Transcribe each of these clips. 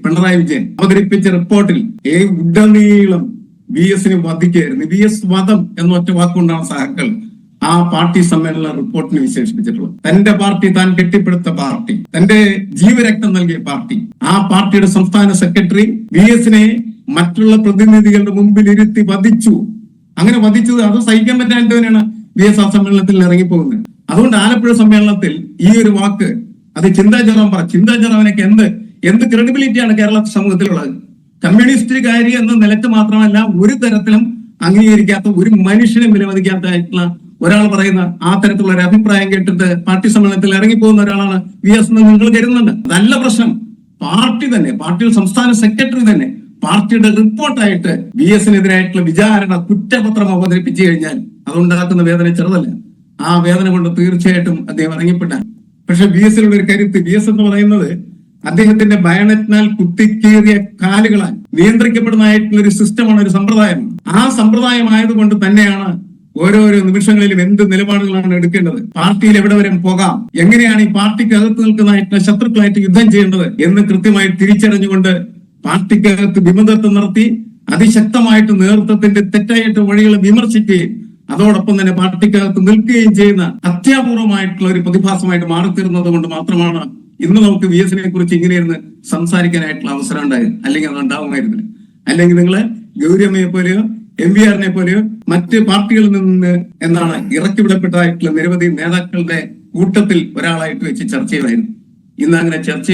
പിണറായി വിജയൻ അവതരിപ്പിച്ച റിപ്പോർട്ടിൽ ഉടനീളം വി എസിനെ വധിക്കുകയായിരുന്നു. വി എസ് വധം എന്നൊറ്റ വാക്കുകൊണ്ടാണ് സഹാക്കൾ ആ പാർട്ടി സമ്മേളന റിപ്പോർട്ടിനെ വിശേഷിപ്പിച്ചിട്ടുള്ളത്. തന്റെ പാർട്ടി താൻ കെട്ടിപ്പടുത്ത പാർട്ടി, തന്റെ ജീവരക്തം നൽകിയ പാർട്ടി, ആ പാർട്ടിയുടെ സംസ്ഥാന സെക്രട്ടറി വി എസിനെ മറ്റുള്ള പ്രതിനിധികളുടെ മുമ്പിൽ ഇരുത്തി വധിച്ചു. അങ്ങനെ വധിച്ചത് അത് സഹിക്കാൻ പറ്റാൻ തന്നെയാണ് വി എസ് ആ സമ്മേളനത്തിൽ ഇറങ്ങിപ്പോകുന്നത്. അതുകൊണ്ട് ആലപ്പുഴ സമ്മേളനത്തിൽ ഈ ഒരു വാക്ക് അത് ചിന്താ ജെറോം ചിന്താ ജെറോമിനൊക്കെ എന്ത് ക്രെഡിബിലിറ്റിയാണ് കേരള സമൂഹത്തിലുള്ളത്? കമ്മ്യൂണിസ്റ്റുകാരി എന്ന നിലക്ക് മാത്രമല്ല, ഒരു തരത്തിലും അംഗീകരിക്കാത്ത, ഒരു മനുഷ്യനും വിലമതിക്കാത്തതായിട്ടുള്ള ഒരാൾ പറയുന്ന ആ തരത്തിലുള്ള ഒരു അഭിപ്രായം കേട്ടിട്ട് പാർട്ടി സമ്മേളനത്തിൽ ഇറങ്ങിപ്പോകുന്ന ഒരാളാണ് വി എസ് എന്ന് നിങ്ങൾ കരുതുന്നുണ്ട്. അതല്ല പ്രശ്നം. പാർട്ടി തന്നെ, പാർട്ടിയുടെ സംസ്ഥാന സെക്രട്ടറി തന്നെ പാർട്ടിയുടെ റിപ്പോർട്ടായിട്ട് വി എസിനെതിരായിട്ടുള്ള വിചാരണ കുറ്റപത്രം അവതരിപ്പിച്ചു കഴിഞ്ഞാൽ അതുണ്ടാക്കുന്ന വേദന ചെറുതല്ല. ആ വേദന കൊണ്ട് തീർച്ചയായിട്ടും അദ്ദേഹം ഇറങ്ങിപ്പെട്ടാൽ. പക്ഷെ വി എസിലുള്ള ഒരു കരുത്ത്, വി എസ് എന്ന് പറയുന്നത് അദ്ദേഹത്തിന്റെ ബയണറ്റിനാൽ കുത്തിക്കേറിയ കാലുകളാൽ നിയന്ത്രിക്കപ്പെടുന്നതായിട്ടുള്ള ഒരു സിസ്റ്റമാണ്, ഒരു സമ്പ്രദായമാണ്. ആ സമ്പ്രദായമായതുകൊണ്ട് തന്നെയാണ് ഓരോരോ നിമിഷങ്ങളിലും എന്ത് നിലപാടുകളാണ് എടുക്കേണ്ടത്, പാർട്ടിയിൽ എവിടെ വരെ പോകാം, എങ്ങനെയാണ് ഈ പാർട്ടിക്കകത്ത് നിൽക്കുന്നതായിട്ടുള്ള ശത്രുക്കളായിട്ട് യുദ്ധം ചെയ്യേണ്ടത് എന്ന് കൃത്യമായി തിരിച്ചറിഞ്ഞുകൊണ്ട് പാർട്ടിക്കകത്ത് വിമതത്വം നടത്തി അതിശക്തമായിട്ട് നേതൃത്വത്തിന്റെ തെറ്റായിട്ട് വഴികളെ വിമർശിക്കുകയും അതോടൊപ്പം തന്നെ പാർട്ടിക്കകത്ത് നിൽക്കുകയും ചെയ്യുന്ന അത്യാപൂർവമായിട്ടുള്ള ഒരു പ്രതിഭാസമായിട്ട് മാറിത്തീർന്നത് കൊണ്ട് മാത്രമാണ് ഇന്ന് നമുക്ക് വി എസിനെ കുറിച്ച് ഇങ്ങനെയിരുന്ന് സംസാരിക്കാനായിട്ടുള്ള അവസരം ഉണ്ടായത്. അല്ലെങ്കിൽ അത് ഉണ്ടാവുമായിരുന്നില്ല. അല്ലെങ്കിൽ നിങ്ങള് ഗൗരിയമ്മയെ പോലെയോ MVR-നെ പോലെയോ മറ്റ് പാർട്ടികളിൽ നിന്ന് ഇറക്കിവിടപ്പെട്ടതായിട്ടുള്ള നിരവധി നേതാക്കളുടെ കൂട്ടത്തിൽ ഒരാളായിട്ട് വെച്ച് ചർച്ച ചെയ്തായിരുന്നു. ഇന്ന് അങ്ങനെ ചർച്ച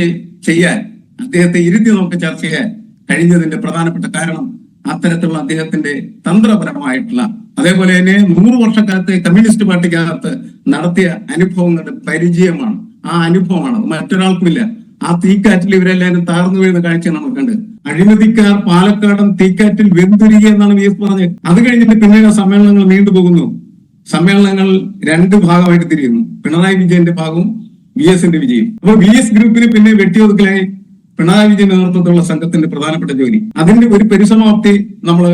ചെയ്യാൻ, അദ്ദേഹത്തെ ഇരുത്തി നമുക്ക് ചർച്ച ചെയ്യാൻ കഴിഞ്ഞതിന്റെ പ്രധാനപ്പെട്ട കാരണം അത്തരത്തിലുള്ള അദ്ദേഹത്തിന്റെ തന്ത്രപരമായിട്ടുള്ള, അതേപോലെ തന്നെ 100 വർഷക്കാലത്തെ കമ്മ്യൂണിസ്റ്റ് പാർട്ടിക്കകത്ത് നടത്തിയ അനുഭവങ്ങളുടെ പരിചയമാണ്. ആ അനുഭവമാണ്, മറ്റൊരാൾക്കുമില്ല. ആ തീക്കാറ്റിൽ ഇവരെല്ലാവരും താഴ്ന്നു വീഴുന്ന കാഴ്ച നമ്മൾ കണ്ട്. അഴിമതിക്കാർ പാലക്കാടൻ തീക്കാറ്റിൽ വെന്തുരുകി എന്നാണ് വി എസ് പറഞ്ഞത്. അത് കഴിഞ്ഞിട്ട് പിന്നീട് സമ്മേളനങ്ങൾ നീണ്ടുപോകുന്നു. സമ്മേളനങ്ങൾ 2 ഭാഗമായിട്ട് തിരിയുന്നു. പിണറായി വിജയന്റെ ഭാഗവും വി എസിന്റെ വിജയം. അപ്പൊ വി എസ് ഗ്രൂപ്പിന് പിന്നെ വെട്ടിയൊതുക്കലായി പിണറായി വിജയൻ നേതൃത്വത്തിലുള്ള സംഘത്തിന്റെ പ്രധാനപ്പെട്ട ജോലി. അതിന്റെ ഒരു പരിസമാപ്തി നമ്മള്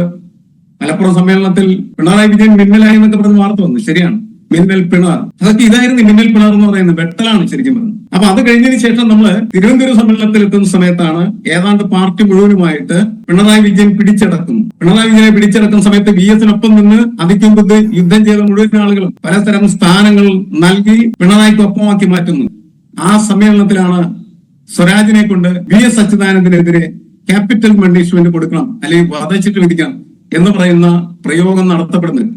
മലപ്പുറം സമ്മേളനത്തിൽ പിണറായി വിജയൻ മിന്നലായി എന്നൊക്കെ പറഞ്ഞ് വാർത്ത വന്നു. ശരിയാണ്, മിന്നൽ പിണർ, അതൊക്കെ ഇതായിരുന്നു. മിന്നൽ പിണർ എന്ന് പറയുന്നത് വെട്ടലാണ് ശരിക്കും പറഞ്ഞത്. അപ്പൊ അത് കഴിഞ്ഞതിന് ശേഷം നമ്മള് തിരുവനന്തപുരം സമ്മേളനത്തിൽ എത്തുന്ന സമയത്താണ് ഏതാണ്ട് പാർട്ടി മുഴുവനുമായിട്ട് പിണറായി വിജയൻ പിടിച്ചടക്കുന്നു. പിണറായി വിജയനെ പിടിച്ചടക്കുന്ന സമയത്ത് വി എസിനൊപ്പം നിന്ന് അതിക്കുമ്പത് യുദ്ധം ചെയ്ത മുഴുവൻ ആളുകളും പലതരം സ്ഥാനങ്ങൾ നൽകി പിണറായിക്കൊപ്പമാക്കി മാറ്റുന്നു. ആ സമ്മേളനത്തിലാണ് സ്വരാജിനെ കൊണ്ട് വി എസ് അച്യുതാനന്ദനെതിരെ ക്യാപിറ്റൽ പണിഷ്മെന്റ് കൊടുക്കണം അല്ലെങ്കിൽ വധശിക്ഷ വിധിക്കണം എന്ന് പറയുന്ന പ്രയോഗം നടത്തപ്പെടുന്നത്.